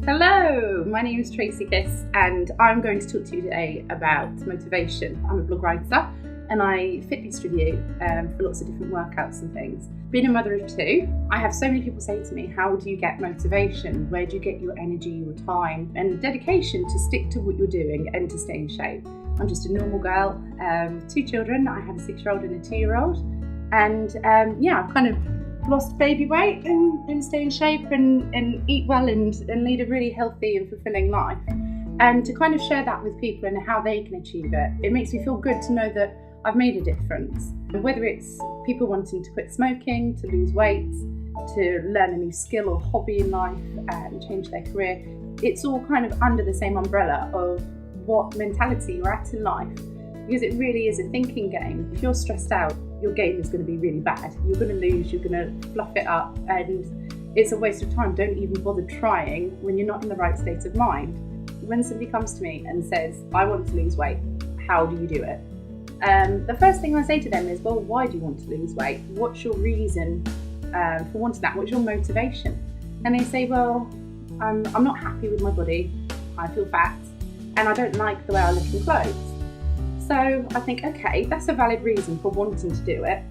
Hello, my name is Tracy and I'm going to talk to you today about motivation. I'm a blog writer and I fitness review for lots of different workouts and things. Being a mother of two, I have so many people say to me, how do you get motivation? Where do you get your energy, your time and dedication to stick to what you're doing and to stay in shape? I'm just a normal girl with two children. I have a 6-year-old and a 2-year-old. And I've kind of lost baby weight and stay in shape and eat well and lead a really healthy and fulfilling life. And to kind of share that with people and how they can achieve it, it makes me feel good to know that I've made a difference. Whether it's people wanting to quit smoking, to lose weight, to learn a new skill or hobby in life and change their career, it's all kind of under the same umbrella of what mentality you're at in life. Because it really is a thinking game. If you're stressed out, your game is going to be really bad. You're going to lose, you're going to fluff it up, and it's a waste of time. Don't even bother trying when you're not in the right state of mind. When somebody comes to me and says, I want to lose weight, how do you do it? The first thing I say to them is, well, why do you want to lose weight? What's your reason for wanting that? What's your motivation? And they say, well, I'm not happy with my body, I feel fat, and I don't like the way I look in clothes. So I think, okay, that's a valid reason for wanting to do it,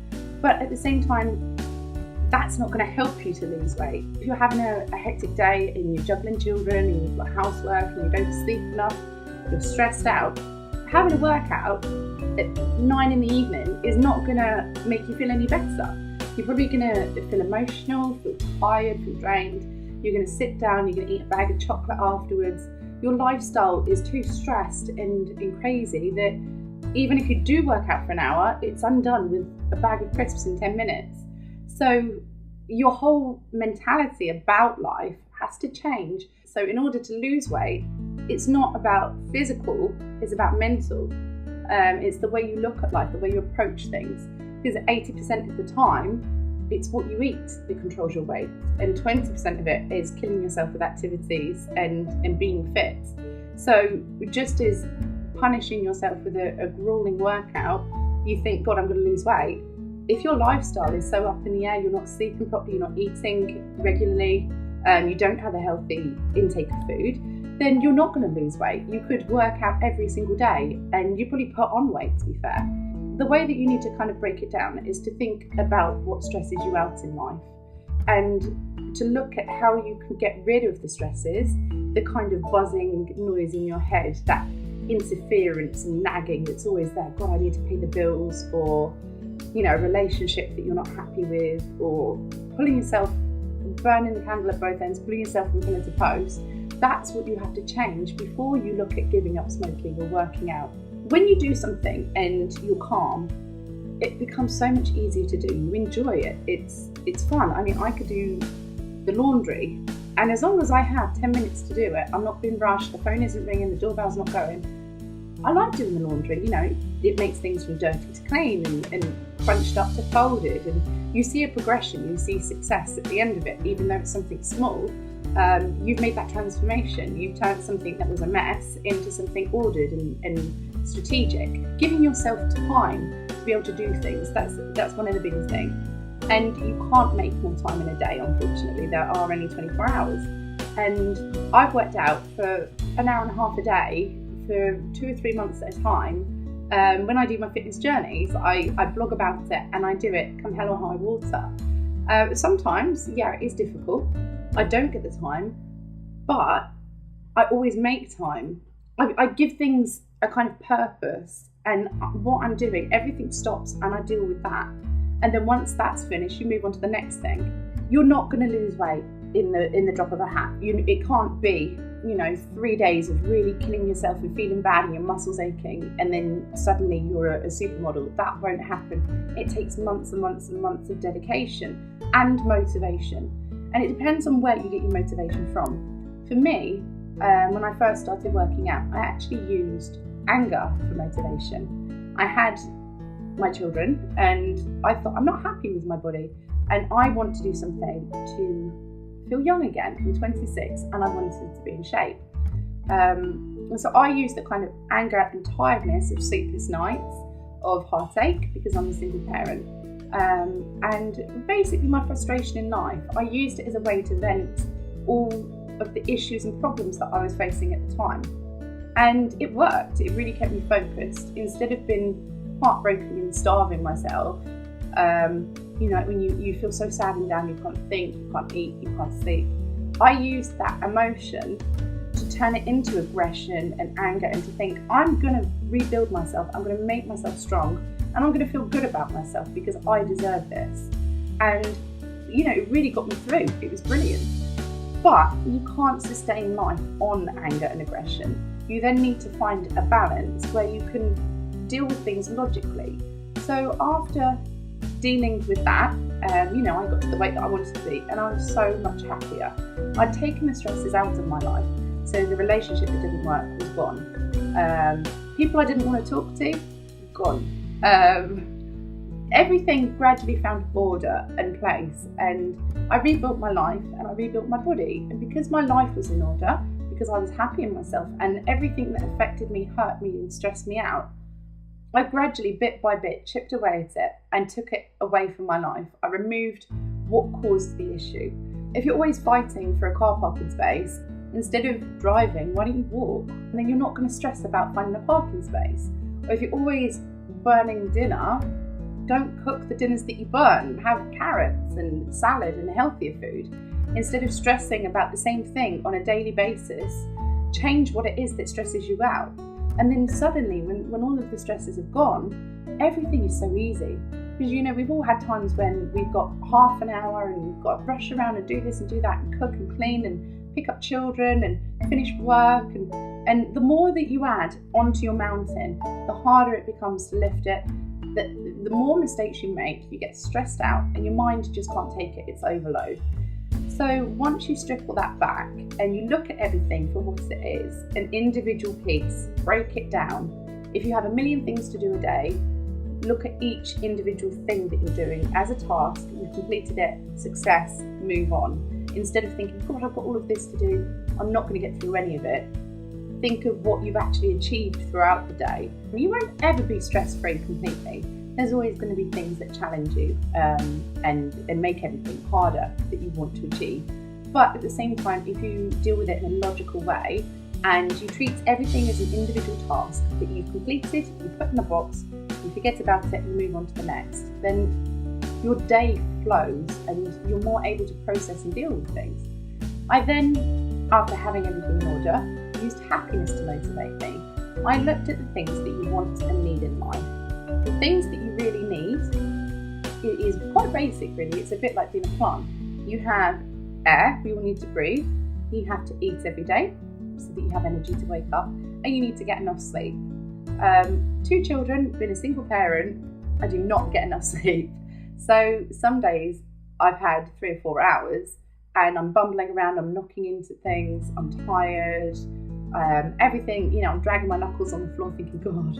but at the same time, that's not going to help you to lose weight. If you're having a hectic day and you're juggling children and you've got housework and you don't sleep enough, you're stressed out, having a workout at 9 in the evening is not going to make you feel any better. You're probably going to feel emotional, feel tired, feel drained. You're going to sit down, you're going to eat a bag of chocolate afterwards. Your lifestyle is too stressed and crazy that even if you do work out for an hour, it's undone with a bag of crisps in 10 minutes. So your whole mentality about life has to change. So in order to lose weight, it's not about physical, it's about mental. It's the way you look at life, the way you approach things. Because 80% of the time, it's what you eat that controls your weight. And 20% of it is killing yourself with activities and being fit. So just as punishing yourself with a grueling workout, you think, God, I'm going to lose weight. If your lifestyle is so up in the air, you're not sleeping properly, you're not eating regularly, you don't have a healthy intake of food, then you're not going to lose weight. You could work out every single day and you probably put on weight, to be fair. The way that you need to kind of break it down is to think about what stresses you out in life and to look at how you can get rid of the stresses, the kind of buzzing noise in your head, that interference and nagging that's always there. God, I need to pay the bills, or a relationship that you're not happy with, or pulling yourself, burning the candle at both ends, pulling yourself from pillar to post. That's what you have to change before you look at giving up smoking or working out. When you do something and you're calm, it becomes so much easier to do. You enjoy it. It's fun. I mean, I could do the laundry, and as long as I have 10 minutes to do it, I'm not being rushed, the phone isn't ringing, the doorbell's not going. I like doing the laundry, it makes things from dirty to clean and crunched up to folded, and you see a progression, you see success at the end of it, even though it's something small. You've made that transformation, you've turned something that was a mess into something ordered and strategic. Giving yourself time to be able to do things, that's one of the biggest things. And you can't make more time in a day, unfortunately. There are only 24 hours. And I've worked out for an hour and a half a day for 2 or 3 months at a time. When I do my fitness journeys, I blog about it and I do it come hell or high water. Sometimes, it is difficult. I don't get the time, but I always make time. I give things a kind of purpose, and what I'm doing, everything stops and I deal with that. And then once that's finished, you move on to the next thing. You're not going to lose weight in the drop of a hat. It can't be, 3 days of really killing yourself and feeling bad and your muscles aching, and then suddenly you're a supermodel. That won't happen. It takes months and months and months of dedication and motivation. And it depends on where you get your motivation from. For me, when I first started working out, I actually used anger for motivation. I had my children and I thought, I'm not happy with my body and I want to do something to feel young again. I'm 26 and I wanted to be in shape. And so I used the kind of anger and tiredness of sleepless nights, of heartache, because I'm a single parent, and basically my frustration in life. I used it as a way to vent all of the issues and problems that I was facing at the time. And it worked. It really kept me focused. Instead of being heartbroken and starving myself, when you feel so sad and down, you can't think, you can't eat, you can't sleep. I used that emotion to turn it into aggression and anger, and to think, I'm going to rebuild myself, I'm going to make myself strong, and I'm going to feel good about myself because I deserve this. And, it really got me through. It was brilliant. But you can't sustain life on anger and aggression. You then need to find a balance where you can deal with things logically. So after dealing with that, I got to the weight that I wanted to be, and I was so much happier. I'd taken the stresses out of my life, so the relationship that didn't work was gone. People I didn't want to talk to, gone. Everything gradually found order and place, and I rebuilt my life and I rebuilt my body. And because my life was in order, because I was happy in myself, and everything that affected me, hurt me and stressed me out, I gradually, bit by bit, chipped away at it and took it away from my life. I removed what caused the issue. If you're always fighting for a car parking space, instead of driving, why don't you walk? And then you're not going to stress about finding a parking space. Or if you're always burning dinner, don't cook the dinners that you burn. Have carrots and salad and healthier food. Instead of stressing about the same thing on a daily basis, change what it is that stresses you out. And then suddenly, when all of the stresses have gone, everything is so easy. Because we've all had times when we've got half an hour and we've got to rush around and do this and do that and cook and clean and pick up children and finish work. And the more that you add onto your mountain, the harder it becomes to lift it. The more mistakes you make, you get stressed out and your mind just can't take it. It's overload. So once you strip all that back and you look at everything for what it is, an individual piece, break it down. If you have a million things to do a day, look at each individual thing that you're doing as a task. You've completed it, success, move on. Instead of thinking, God, I've got all of this to do, I'm not going to get through any of it. Think of what you've actually achieved throughout the day. You won't ever be stress-free completely. There's always going to be things that challenge you and make everything harder that you want to achieve. But at the same time, if you deal with it in a logical way and you treat everything as an individual task that you've completed, you put in a box, you forget about it and you move on to the next, then your day flows and you're more able to process and deal with things. I then, after having everything in order, used happiness to motivate me. I looked at the things that you want and need in life. The things that you really need, it is quite basic really. It's a bit like being a plant. You have air, we all need to breathe. You have to eat every day so that you have energy to wake up, and you need to get enough sleep. 2 children, being a single parent, I do not get enough sleep. So some days I've had 3 or 4 hours and I'm bumbling around, I'm knocking into things, I'm tired, everything, I'm dragging my knuckles on the floor thinking, God,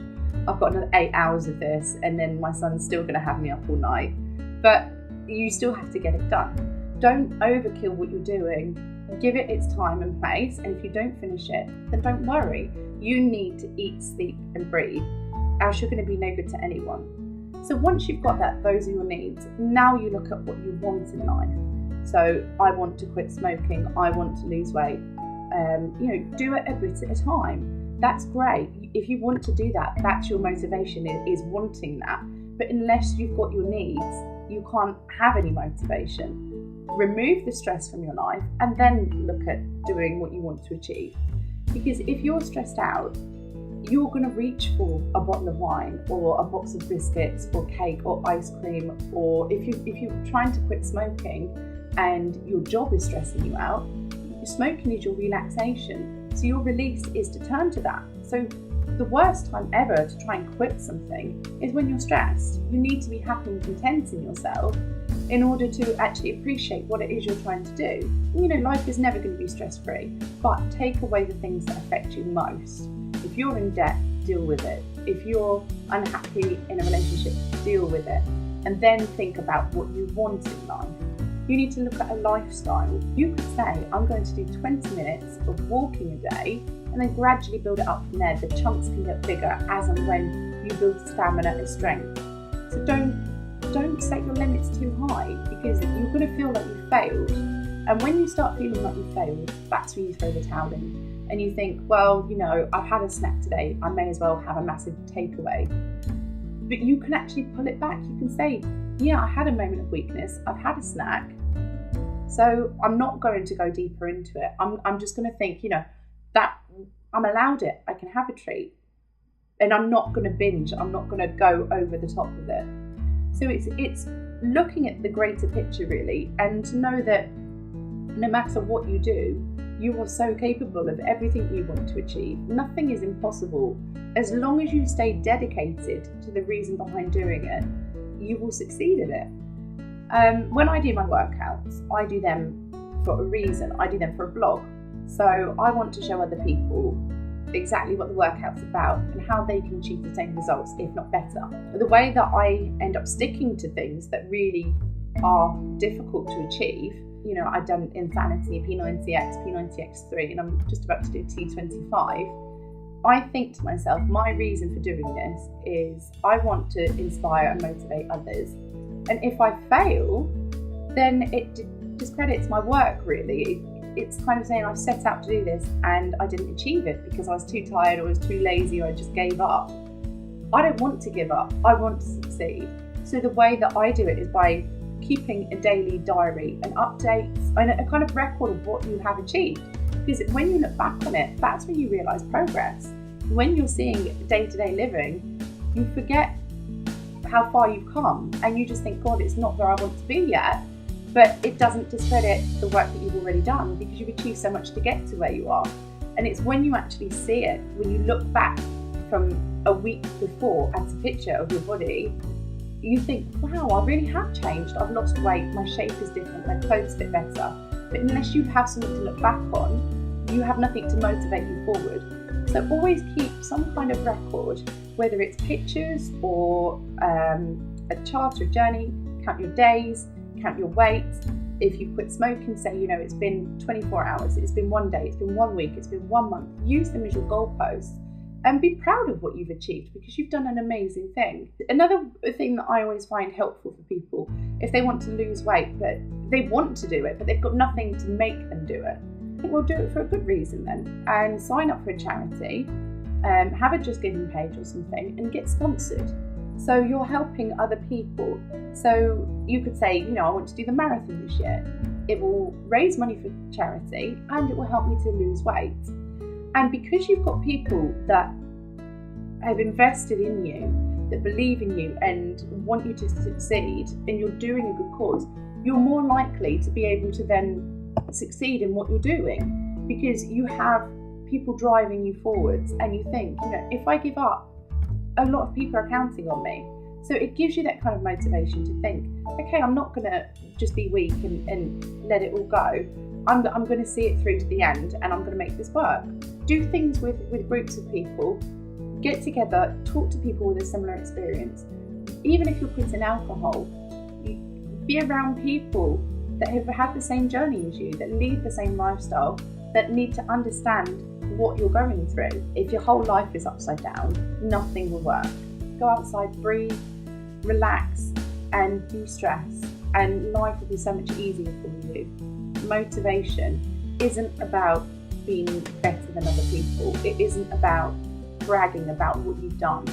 I've got another 8 hours of this and then my son's still going to have me up all night. But you still have to get it done. Don't overkill what you're doing. Give it its time and place, and if you don't finish it, then don't worry. You need to eat, sleep and breathe, else you're going to be no good to anyone. So once you've got that, those are your needs. Now you look at what you want in life. So I want to quit smoking, I want to lose weight. Do it a bit at a time. That's great. If you want to do that, that's your motivation, is wanting that. But unless you've got your needs, you can't have any motivation. Remove the stress from your life and then look at doing what you want to achieve. Because if you're stressed out, you're going to reach for a bottle of wine or a box of biscuits or cake or ice cream, or if you're trying to quit smoking and your job is stressing you out, smoking is your relaxation. So your release is to turn to that. So the worst time ever to try and quit something is when you're stressed. You need to be happy and content in yourself in order to actually appreciate what it is you're trying to do. Life is never going to be stress-free, but take away the things that affect you most. If you're in debt, deal with it. If you're unhappy in a relationship, deal with it. And then think about what you want in life. You need to look at a lifestyle. You could say, I'm going to do 20 minutes of walking a day, and then gradually build it up from there. The chunks can get bigger as and when you build stamina and strength. So don't set your limits too high, because you're going to feel like you've failed. And when you start feeling like you failed, that's when you throw the towel in. And you think, well, I've had a snack today, I may as well have a massive takeaway. But you can actually pull it back. You can say, yeah, I had a moment of weakness, I've had a snack, so I'm not going to go deeper into it. I'm just going to think, that I'm allowed it, I can have a treat. And I'm not going to binge, I'm not going to go over the top of it. So it's looking at the greater picture really, and to know that no matter what you do, you are so capable of everything you want to achieve. Nothing is impossible. As long as you stay dedicated to the reason behind doing it, you will succeed in it. When I do my workouts, I do them for a reason. I do them for a blog. So I want to show other people exactly what the workout's about and how they can achieve the same results, if not better. But the way that I end up sticking to things that really are difficult to achieve, I've done Insanity, P90X, P90X3, and I'm just about to do T25. I think to myself, my reason for doing this is I want to inspire and motivate others. And if I fail, then it discredits my work, really. It's kind of saying I've set out to do this and I didn't achieve it because I was too tired or I was too lazy or I just gave up. I don't want to give up. I want to succeed. So the way that I do it is by keeping a daily diary and updates and a kind of record of what you have achieved. Because when you look back on it, that's when you realise progress. When you're seeing day-to-day living, you forget how far you've come and you just think, God, it's not where I want to be yet. But it doesn't discredit the work that you've already done because you've achieved so much to get to where you are. And it's when you actually see it, when you look back from a week before at a picture of your body, you think, wow, I really have changed. I've lost weight, my shape is different, my clothes fit better. But unless you have something to look back on, you have nothing to motivate you forward. So always keep some kind of record, whether it's pictures or a chart or a journey. Count your days, count your weight. If you quit smoking, say, it's been 24 hours, it's been 1 day, it's been 1 week, it's been 1 month. Use them as your goalposts and be proud of what you've achieved because you've done an amazing thing. Another thing that I always find helpful for people, if they want to lose weight, but they want to do it, but they've got nothing to make them do it, I think we'll do it for a good reason then, and sign up for a charity, have a Just Giving page or something and get sponsored. So you're helping other people. So you could say, I want to do the marathon this year. It will raise money for charity and it will help me to lose weight. And because you've got people that have invested in you, that believe in you and want you to succeed, and you're doing a good cause, you're more likely to be able to then succeed in what you're doing because you have people driving you forwards and you think, if I give up, a lot of people are counting on me. So it gives you that kind of motivation to think, okay, I'm not going to just be weak and let it all go. I'm going to see it through to the end and I'm going to make this work. Do things with groups of people, get together, talk to people with a similar experience. Even if you're quitting alcohol, be around people that have had the same journey as you, that lead the same lifestyle, that need to understand what you're going through. If your whole life is upside down, nothing will work. Go outside, breathe, relax and de-stress, and life will be so much easier for you. Motivation isn't about being better than other people. It isn't about bragging about what you've done.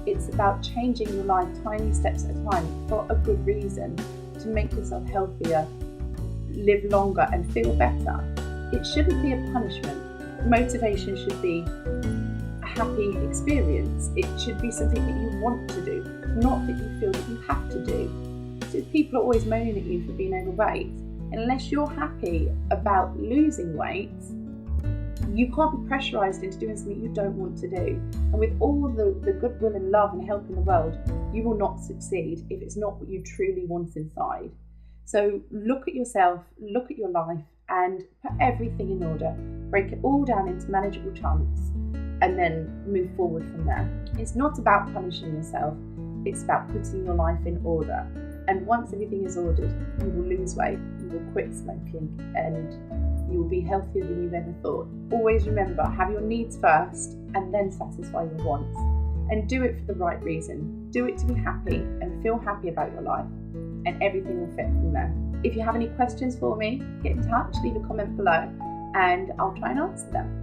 It's about changing your life tiny steps at a time for a good reason, to make yourself healthier, live longer and feel better. It shouldn't be a punishment. Motivation should be a happy experience. It should be something that you want to do, not that you feel that you have to do. So people are always moaning at you for being overweight. Unless you're happy about losing weight, you can't be pressurised into doing something you don't want to do. And with all the goodwill and love and help in the world, you will not succeed if it's not what you truly want inside. So look at yourself, look at your life, and put everything in order. Break it all down into manageable chunks and then move forward from there. It's not about punishing yourself, it's about putting your life in order. And once everything is ordered, you will lose weight, you will quit smoking, and you will be healthier than you've ever thought. Always remember, have your needs first and then satisfy your wants. And do it for the right reason. Do it to be happy and feel happy about your life, and everything will fit from there. If you have any questions for me, get in touch, leave a comment below and I'll try and answer them.